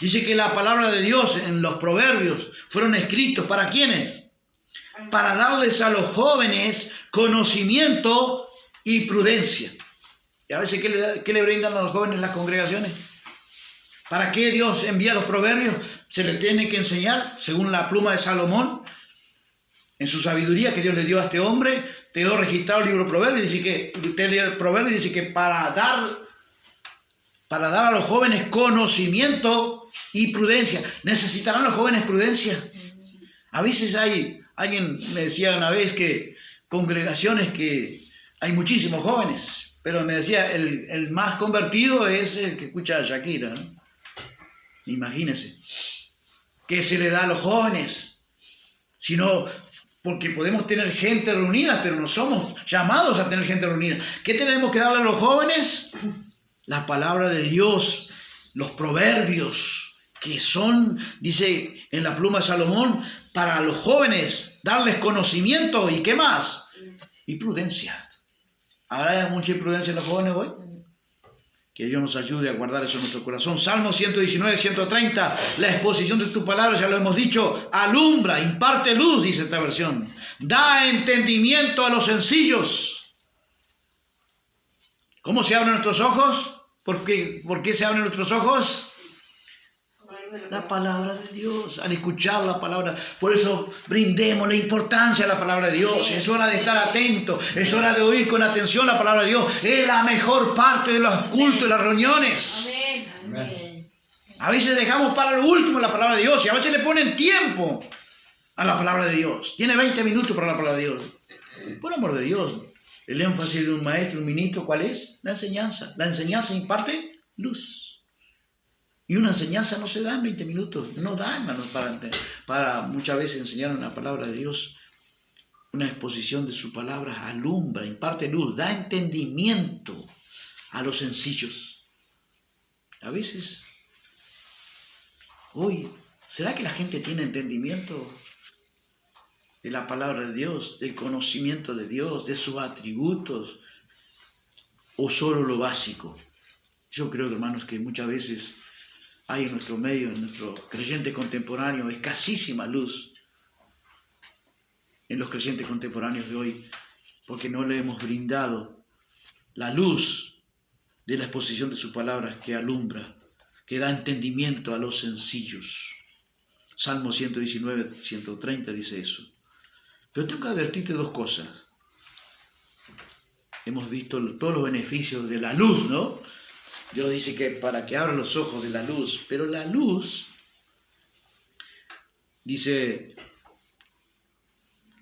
Dice que la palabra de Dios en los proverbios fueron escritos ¿para quiénes? Para darles a los jóvenes conocimiento y prudencia. Y a veces, ¿qué le brindan a los jóvenes las congregaciones? ¿Para qué Dios envía los proverbios? Se les tiene que enseñar, según la pluma de Salomón, en su sabiduría que Dios le dio a este hombre, te dio registrado el libro de Proverbios, dice que para dar a los jóvenes conocimiento y prudencia. ¿Necesitarán los jóvenes prudencia? A veces alguien me decía una vez que congregaciones que hay muchísimos jóvenes, pero me decía, el más convertido es el que escucha a Shakira, ¿no? Imagínense. ¿Qué se le da a los jóvenes? Sino porque podemos tener gente reunida, pero no somos llamados a tener gente reunida. ¿Qué tenemos que darle a los jóvenes? La palabra de Dios, los proverbios, que son, dice en la pluma de Salomón, para los jóvenes, darles conocimiento y ¿qué más? Y prudencia. ¿Habrá mucha imprudencia en los jóvenes hoy? Que Dios nos ayude a guardar eso en nuestro corazón. Salmo 119, 130, la exposición de tu palabra, ya lo hemos dicho, alumbra, imparte luz, dice esta versión. Da entendimiento a los sencillos. ¿Cómo se abren nuestros ojos? ¿Por qué se abren nuestros ojos? La palabra de Dios, al escuchar la palabra. Por eso brindemos la importancia a la palabra de Dios. Es hora de estar atento, es hora de oír con atención la palabra de Dios. Es la mejor parte de los cultos y las reuniones. Amén. A veces dejamos para lo último la palabra de Dios y a veces le ponen tiempo a la palabra de Dios. Tiene 20 minutos para la palabra de Dios. Por amor de Dios. El énfasis de un maestro, un ministro, ¿cuál es? La enseñanza. La enseñanza imparte luz. Y una enseñanza no se da en 20 minutos. No da, hermanos, para muchas veces enseñar una palabra de Dios. Una exposición de su palabra alumbra, imparte luz, da entendimiento a los sencillos. A veces, hoy, ¿será que la gente tiene entendimiento de la palabra de Dios, del conocimiento de Dios, de sus atributos, o solo lo básico? Yo creo, hermanos, que muchas veces hay en nuestro medio, en nuestro creyente contemporáneo, escasísima luz en los creyentes contemporáneos de hoy, porque no le hemos brindado la luz de la exposición de su palabra que alumbra, que da entendimiento a los sencillos. Salmo 119, 130 dice eso. Pero tengo que advertirte dos cosas. Hemos visto todos los beneficios de la luz, ¿no? Dios dice que para que abran los ojos de la luz, pero la luz dice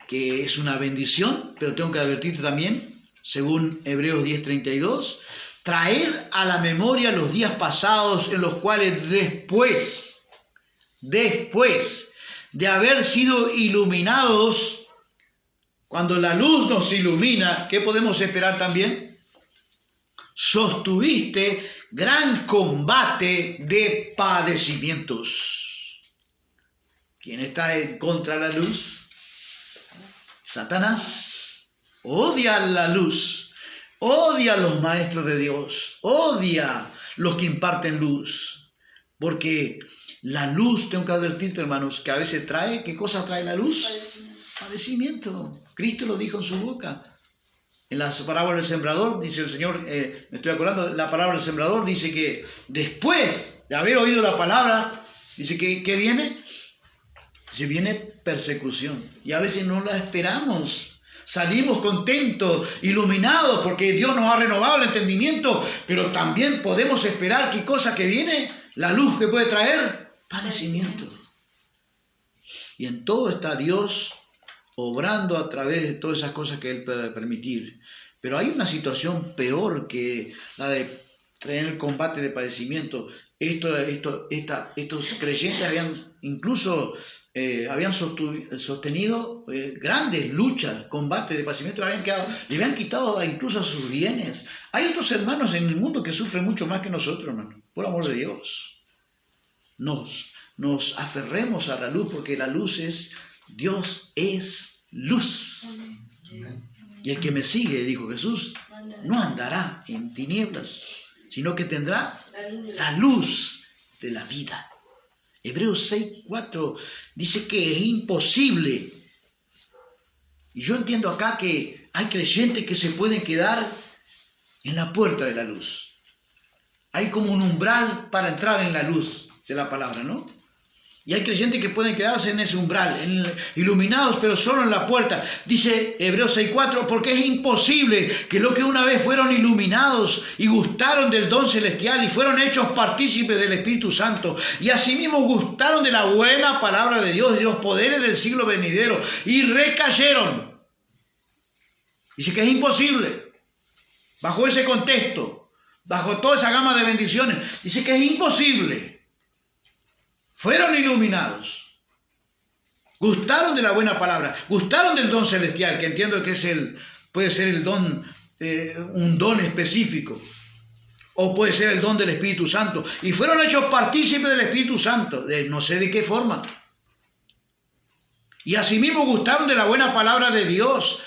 que es una bendición, pero tengo que advertirte también, según Hebreos 10:32, traer a la memoria los días pasados en los cuales después de haber sido iluminados, cuando la luz nos ilumina, ¿qué podemos esperar también? Sostuviste gran combate de padecimientos. ¿Quién está en contra de la luz? Satanás. Odia la luz, odia a los maestros de Dios, odia los que imparten luz, porque la luz, tengo que advertirte, hermanos, que a veces trae, ¿qué cosa trae la luz? Padecimiento. Cristo lo dijo en su boca. En la parábola del sembrador, dice el Señor, me estoy acordando, la parábola del sembrador dice que después de haber oído la palabra, dice que ¿qué viene? Dice, viene persecución. Y a veces no la esperamos. Salimos contentos, iluminados, porque Dios nos ha renovado el entendimiento, pero también podemos esperar ¿qué cosa que viene? La luz que puede traer padecimiento. Y en todo está Dios obrando a través de todas esas cosas que Él puede permitir. Pero hay una situación peor que la de tener combate de padecimiento. Estos creyentes habían incluso habían sostenido grandes luchas, combates de padecimiento, le habían quitado incluso sus bienes. Hay otros hermanos en el mundo que sufren mucho más que nosotros, hermano, por amor de Dios. Nos aferremos a la luz, porque la luz Dios es luz. Y el que me sigue, dijo Jesús, no andará en tinieblas, sino que tendrá la luz de la vida. Hebreos 6:4 dice que es imposible. Y yo entiendo acá que hay creyentes que se pueden quedar en la puerta de la luz. Hay como un umbral para entrar en la luz de la palabra, ¿no? Y hay creyentes que pueden quedarse en ese umbral, iluminados, pero solo en la puerta. Dice Hebreos 6:4, porque es imposible que los que una vez fueron iluminados y gustaron del don celestial y fueron hechos partícipes del Espíritu Santo, y asimismo gustaron de la buena palabra de Dios y de los poderes del siglo venidero, y recayeron. Dice que es imposible. Bajo ese contexto, bajo toda esa gama de bendiciones, dice que es imposible. Fueron iluminados, gustaron de la buena palabra, gustaron del don celestial, que entiendo que puede ser el don, un don específico, o puede ser el don del Espíritu Santo, y fueron hechos partícipes del Espíritu Santo, no sé de qué forma. Y asimismo gustaron de la buena palabra de Dios,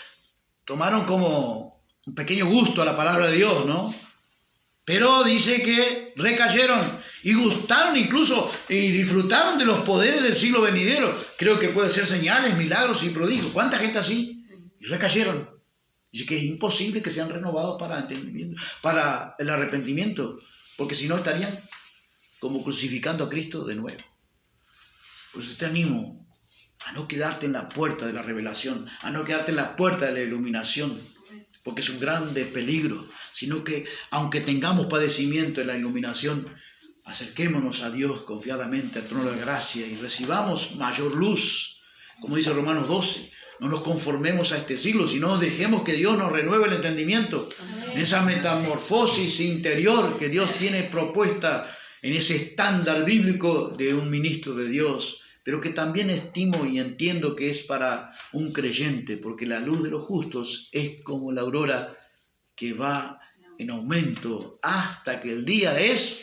tomaron como un pequeño gusto a la palabra de Dios, ¿no? Pero dice que recayeron y gustaron incluso y disfrutaron de los poderes del siglo venidero. Creo que puede ser señales, milagros y prodigios. ¿Cuánta gente así? Y recayeron. Dice que es imposible que sean renovados para el arrepentimiento, porque si no estarían como crucificando a Cristo de nuevo. Pues te animo a no quedarte en la puerta de la revelación, a no quedarte en la puerta de la iluminación, porque es un grande peligro, sino que aunque tengamos padecimiento en la iluminación, acerquémonos a Dios confiadamente al trono de la gracia y recibamos mayor luz, como dice Romanos 12, no nos conformemos a este siglo, sino dejemos que Dios nos renueve el entendimiento. Amén. En esa metamorfosis interior que Dios tiene propuesta en ese estándar bíblico de un ministro de Dios, pero que también estimo y entiendo que es para un creyente, porque la luz de los justos es como la aurora que va en aumento hasta que el día es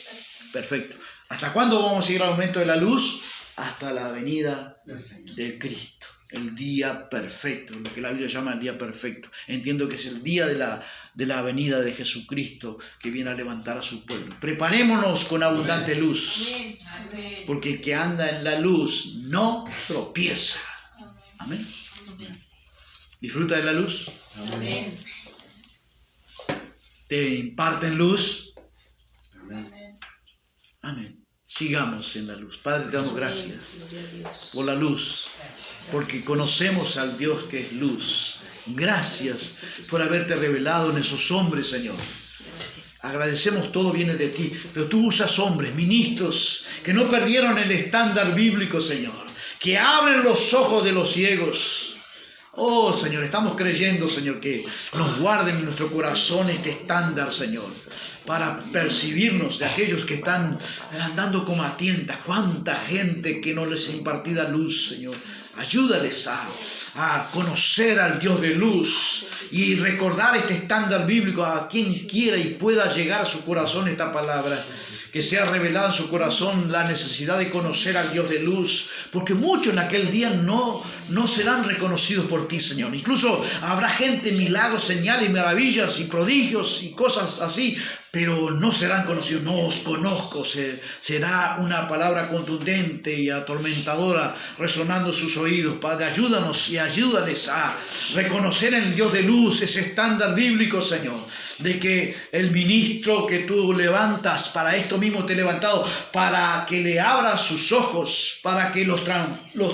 perfecto. ¿Hasta cuándo vamos a seguir el aumento de la luz? Hasta la venida de Cristo, el día perfecto, lo que la Biblia llama el día perfecto. Entiendo que es el día de la venida de Jesucristo que viene a levantar a su pueblo. Preparémonos con abundante luz, porque el que anda en la luz no tropieza. Amén. ¿Disfruta de la luz? Amén. ¿Te imparten luz? Amén. Amén. Sigamos en la luz. Padre, te damos gracias por la luz, porque conocemos al Dios que es luz. Gracias por haberte revelado en esos hombres, Señor. Agradecemos, todo viene de ti, pero tú usas hombres, ministros, que no perdieron el estándar bíblico, Señor, que abren los ojos de los ciegos. Oh, Señor, estamos creyendo, Señor, que nos guarden en nuestro corazón este estándar, Señor, para percibirnos de aquellos que están andando como a tientas. Cuánta gente que no les impartida luz, Señor. Ayúdales a conocer al Dios de luz y recordar este estándar bíblico a quien quiera y pueda llegar a su corazón esta palabra. Que sea revelada en su corazón la necesidad de conocer al Dios de luz, porque muchos en aquel día no serán reconocidos por ti, Señor. Incluso habrá gente, milagros, señales, maravillas y prodigios y cosas así, pero no serán conocidos. No os conozco, será una palabra contundente y atormentadora resonando en sus oídos. Padre, ayúdanos y ayúdales a reconocer en el Dios de luz ese estándar bíblico, Señor, de que el ministro que tú levantas, para esto mismo te he levantado, para que le abras sus ojos, para que los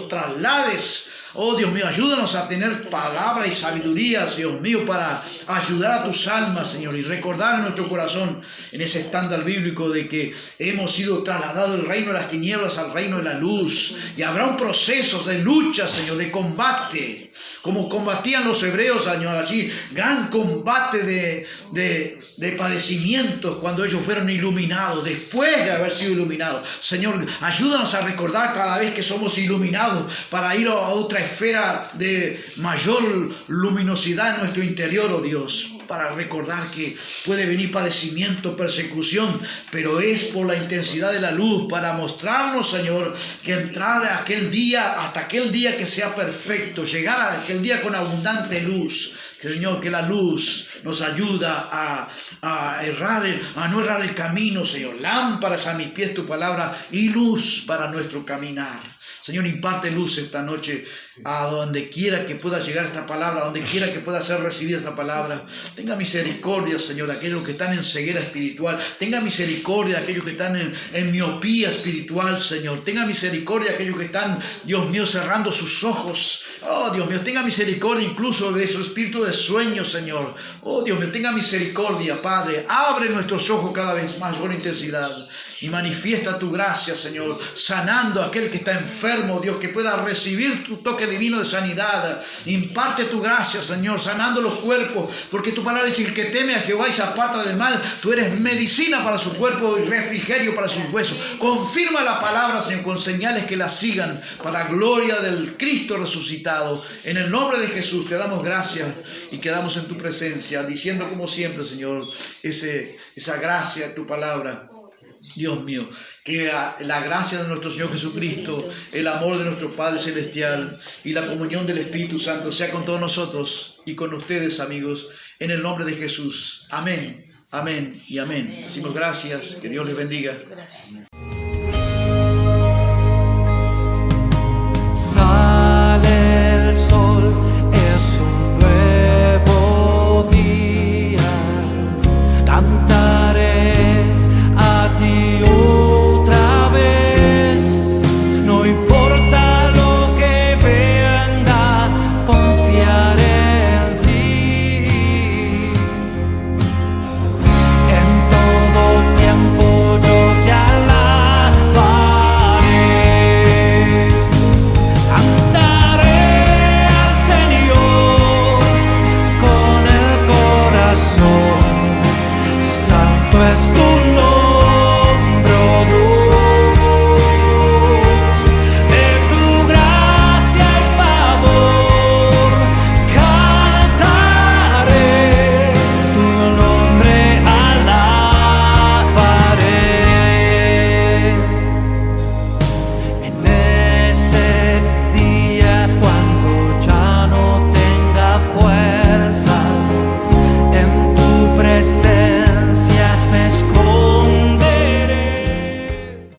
traslades. Oh Dios mío, ayúdanos a tener palabra y sabiduría, Dios mío, para ayudar a tus almas, Señor, y recordar en nuestro corazón corazón en ese estándar bíblico de que hemos sido trasladados del reino de las tinieblas al reino de la luz. Y habrá un proceso de lucha, Señor, de combate, como combatían los hebreos, Señor, allí, gran combate de padecimientos cuando ellos fueron iluminados, después de haber sido iluminados. Señor, ayúdanos a recordar cada vez que somos iluminados para ir a otra esfera de mayor luminosidad en nuestro interior, oh Dios, para recordar que puede venir padecimiento, persecución, pero es por la intensidad de la luz, para mostrarnos, Señor, que entrar a aquel día, hasta aquel día que sea perfecto, llegar a aquel día con abundante luz. Señor, que la luz nos ayuda a no errar el camino, Señor. Lámparas a mis pies tu palabra y luz para nuestro caminar. Señor, imparte luz esta noche a donde quiera que pueda llegar esta palabra, a donde quiera que pueda ser recibida esta palabra. Tenga misericordia, Señor, de aquellos que están en ceguera espiritual. Tenga misericordia de aquellos que están en miopía espiritual, Señor. Tenga misericordia de aquellos que están, Dios mío, cerrando sus ojos. Oh, Dios mío, tenga misericordia incluso de su espíritu de sueño, Señor. Oh, Dios mío, tenga misericordia, Padre. Abre nuestros ojos cada vez más con intensidad y manifiesta tu gracia, Señor, sanando a aquel que está enfermo, Dios, que pueda recibir tu toque divino de sanidad. Imparte tu gracia, Señor, sanando los cuerpos, porque tu palabra dice: el que teme a Jehová y se aparta del mal, tú eres medicina para su cuerpo y refrigerio para sus huesos. Confirma la palabra, Señor, con señales que la sigan para gloria del Cristo resucitado. En el nombre de Jesús te damos gracias y quedamos en tu presencia, diciendo como siempre, Señor, esa gracia de tu palabra. Dios mío, que la gracia de nuestro Señor Jesucristo, el amor de nuestro Padre Celestial y la comunión del Espíritu Santo sea con todos nosotros y con ustedes, amigos, en el nombre de Jesús. Amén, amén y amén. Decimos gracias, que Dios les bendiga. Gracias.